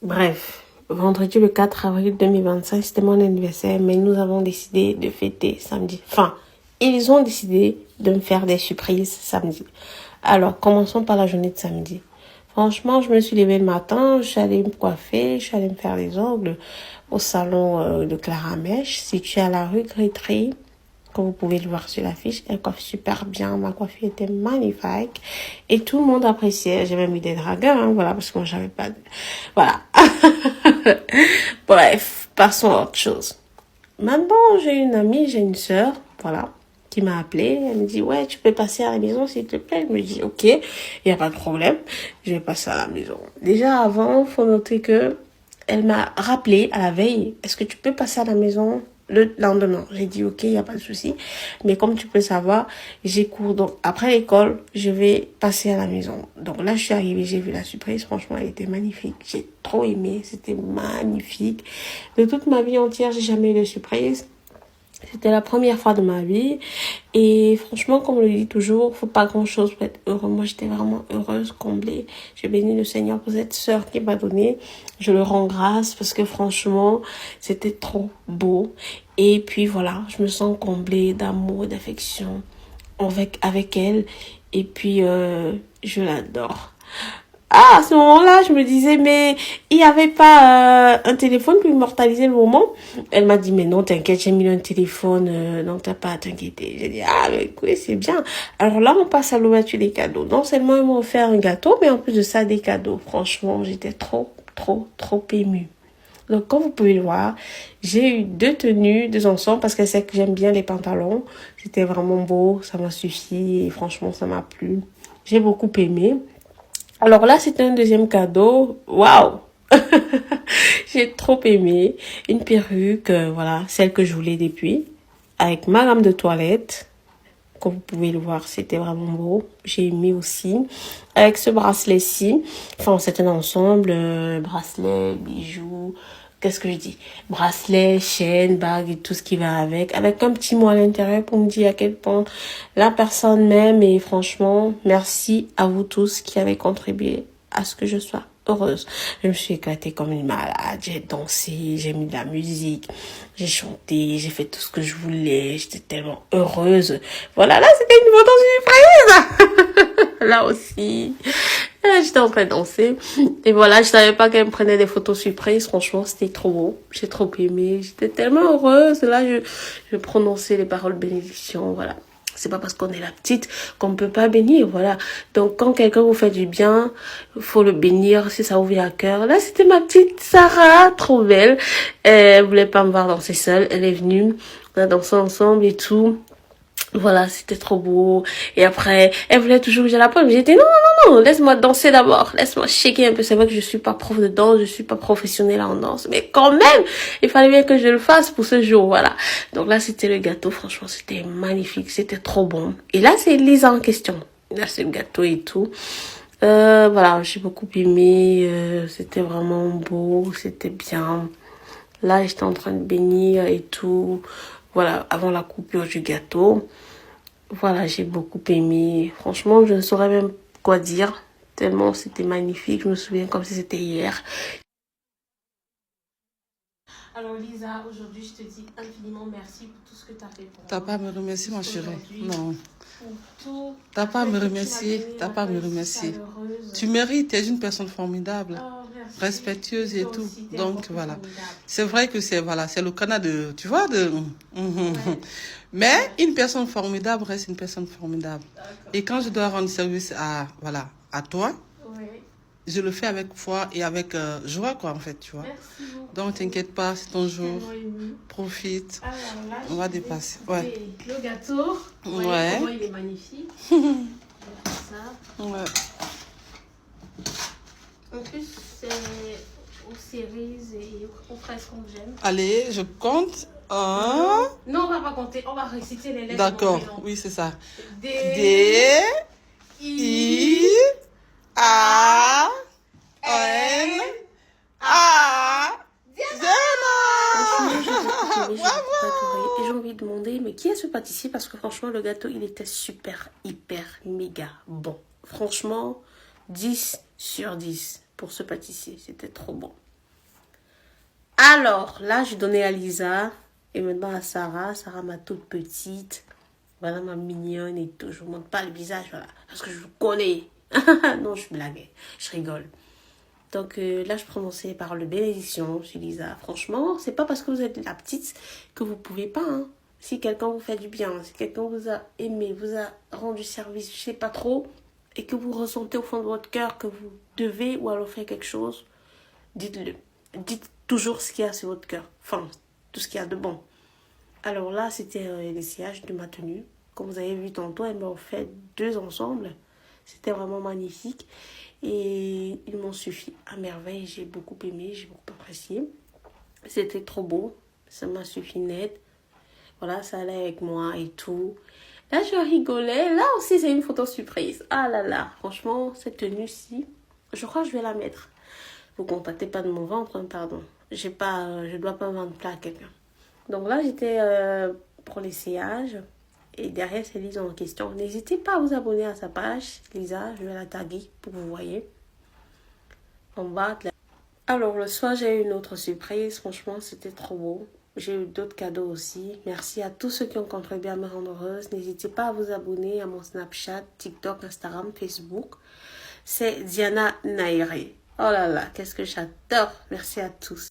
Bref, vendredi le 4 avril 2025, c'était mon anniversaire, mais nous avons décidé de fêter samedi. Enfin, ils ont décidé de me faire des surprises samedi. Alors, commençons par la journée de samedi. Franchement, je me suis levée le matin, je suis allée me coiffer, je suis allée me faire les ongles au salon de Clara Mèche, situé à la rue Grétry. Comme vous pouvez le voir sur l'affiche, elle coiffe super bien. Ma coiffure était magnifique. Et tout le monde appréciait. J'ai même mis des dragueurs, hein, voilà, parce que moi, j'avais pas de... Voilà. Bref, passons à autre chose. Maintenant, j'ai une amie, j'ai une sœur, voilà, qui m'a appelée. Elle me dit, ouais, tu peux passer à la maison, s'il te plaît. Je me dis, ok, il n'y a pas de problème. Je vais passer à la maison. Déjà, avant, faut noter que elle m'a rappelé à la veille, est-ce que tu peux passer à la maison le lendemain? J'ai dit, ok, il n'y a pas de souci. Mais comme tu peux savoir, j'ai cours. Donc, après l'école, je vais passer à la maison. Donc là, je suis arrivée, j'ai vu la surprise. Franchement, elle était magnifique. J'ai trop aimé. C'était magnifique. De toute ma vie entière, j'ai jamais eu de surprise. C'était la première fois de ma vie. Et franchement, comme on le dit toujours, faut pas grand chose pour être heureux. Moi, j'étais vraiment heureuse, comblée. Je bénis le Seigneur pour cette sœur qui m'a donné. Je le rends grâce parce que franchement, c'était trop beau. Et puis voilà, je me sens comblée d'amour et d'affection avec elle. Et puis, je l'adore. Ah, à ce moment-là, je me disais, mais il n'y avait pas un téléphone pour immortaliser le moment. Elle m'a dit, mais non, t'inquiète, j'ai mis un téléphone, donc t'as pas à t'inquiéter. J'ai dit, ah, mais écoute, c'est bien. Alors là, on passe à l'ouverture des cadeaux. Non seulement ils m'ont offert un gâteau, mais en plus de ça, des cadeaux. Franchement, j'étais trop émue. Donc, comme vous pouvez le voir, j'ai eu deux tenues, deux ensembles, parce qu'elle sait que j'aime bien les pantalons. C'était vraiment beau, ça m'a suffi, et franchement, ça m'a plu. J'ai beaucoup aimé. Alors là, c'est un deuxième cadeau. Waouh! J'ai trop aimé. Une perruque, voilà, celle que je voulais depuis, avec ma gamme de toilette. Comme vous pouvez le voir, c'était vraiment beau. J'ai aimé aussi. Avec ce bracelet-ci. Enfin, c'est un ensemble. Bracelet, bijoux. Qu'est-ce que je dis? Bracelet, chaîne, bague et tout ce qui va avec. Avec un petit mot à l'intérieur pour me dire à quel point la personne m'aime. Et franchement, merci à vous tous qui avez contribué à ce que je sois heureuse. Je me suis éclatée comme une malade. J'ai dansé, j'ai mis de la musique, j'ai chanté, j'ai fait tout ce que je voulais. J'étais tellement heureuse. Voilà, là, c'était une photo surprise. Là aussi. J'étais en train de danser. Et voilà, je savais pas qu'elle me prenait des photos surprises. Franchement, c'était trop beau. J'ai trop aimé. J'étais tellement heureuse. Là, je prononçais les paroles bénédiction. Voilà. C'est pas parce qu'on est la petite qu'on ne peut pas bénir, voilà. Donc, quand quelqu'un vous fait du bien, faut le bénir si ça vous vient à cœur. Là, c'était ma petite Sarah, trop belle. Elle voulait pas me voir danser seule. Elle est venue. On a dansé ensemble et tout. Voilà, c'était trop beau. Et après, elle voulait toujours que j'ai la pomme. J'ai dit non, laisse-moi danser d'abord. Laisse-moi shaker un peu. C'est vrai que je suis pas prof de danse, je suis pas professionnelle en danse. Mais quand même, il fallait bien que je le fasse pour ce jour, voilà. Donc là, c'était le gâteau. Franchement, c'était magnifique. C'était trop bon. Et là, c'est Lisa en question. Là, c'est le gâteau et tout. Voilà, j'ai beaucoup aimé. C'était vraiment beau. C'était bien. Là, j'étais en train de bénir et tout. Voilà, avant la coupure du gâteau. Voilà, j'ai beaucoup aimé. Franchement, je ne saurais même quoi dire. Tellement c'était magnifique. Je me souviens comme si c'était hier. Alors Lisa, aujourd'hui, je te dis infiniment merci pour tout ce que tu as fait pour moi. T'as pas à me remercier, ma chérie. Non. Pour tout. T'as pas à me remercier. T'as pas à me remercier. Tu mérites. Tu es une personne formidable, respectueuse et tout. Donc voilà. C'est vrai que c'est le Canada, tu vois de. Mais une personne formidable reste une personne formidable. Et quand je dois rendre service à toi, je le fais avec foi et avec joie, quoi, en fait, tu vois. Merci beaucoup. Donc, t'inquiète pas, c'est ton jour. Profite. Alors là, on va dépasser. Ouais. Le gâteau. Ouais. Comment il est magnifique. Ça. Ouais. En plus, c'est aux cerises et aux fraises qu'on j'aime. Allez, je compte. Un. Non, on va pas compter. On va réciter les lettres. D'accord, oui, c'est ça. D, I, A, N, A, Bravo! Et j'ai envie de demander, mais qui est ce pâtissier? Parce que franchement, le gâteau, il était super, hyper, méga bon. Franchement, 10 sur 10 pour ce pâtissier. C'était trop bon. Alors, là, je donnais à Lisa. Et maintenant à Sarah. Sarah, ma toute petite. Voilà, ma mignonne et tout. Je vous montre pas le visage, voilà. Parce que je vous connais. Non, je blague. Je rigole. Donc là, je prononçais par le bénédiction chez Lisa. Franchement, c'est pas parce que vous êtes la petite que vous pouvez pas. Hein. Si quelqu'un vous fait du bien, si quelqu'un vous a aimé, vous a rendu service, je sais pas trop, et que vous ressentez au fond de votre cœur que vous devez ou alors faire quelque chose, dites-le. Dites toujours ce qu'il y a sur votre cœur. Enfin, tout ce qu'il y a de bon. Alors là, c'était l'essayage de ma tenue. Comme vous avez vu tantôt, elles m'ont fait 2 ensemble. C'était vraiment magnifique. Et ils m'ont suffi à merveille. J'ai beaucoup aimé, j'ai beaucoup apprécié. C'était trop beau. Ça m'a suffi net. Voilà, ça allait avec moi et tout. Là, je rigolais. Là aussi, c'est une photo surprise. Ah là là, franchement, cette tenue-ci, je crois que je vais la mettre. Vous contactez pas de mon ventre, hein, pardon. Je dois pas vendre plat à quelqu'un. Donc là, j'étais pour l'essayage. Et derrière, c'est Lisa en question. N'hésitez pas à vous abonner à sa page. Lisa, je vais la taguer pour que vous voyez. En bas. Alors, le soir, j'ai eu une autre surprise. Franchement, c'était trop beau. J'ai eu d'autres cadeaux aussi. Merci à tous ceux qui ont contribué à me rendre heureuse. N'hésitez pas à vous abonner à mon Snapchat, TikTok, Instagram, Facebook. C'est Diana Nairi. Oh là là, qu'est-ce que j'adore. Merci à tous.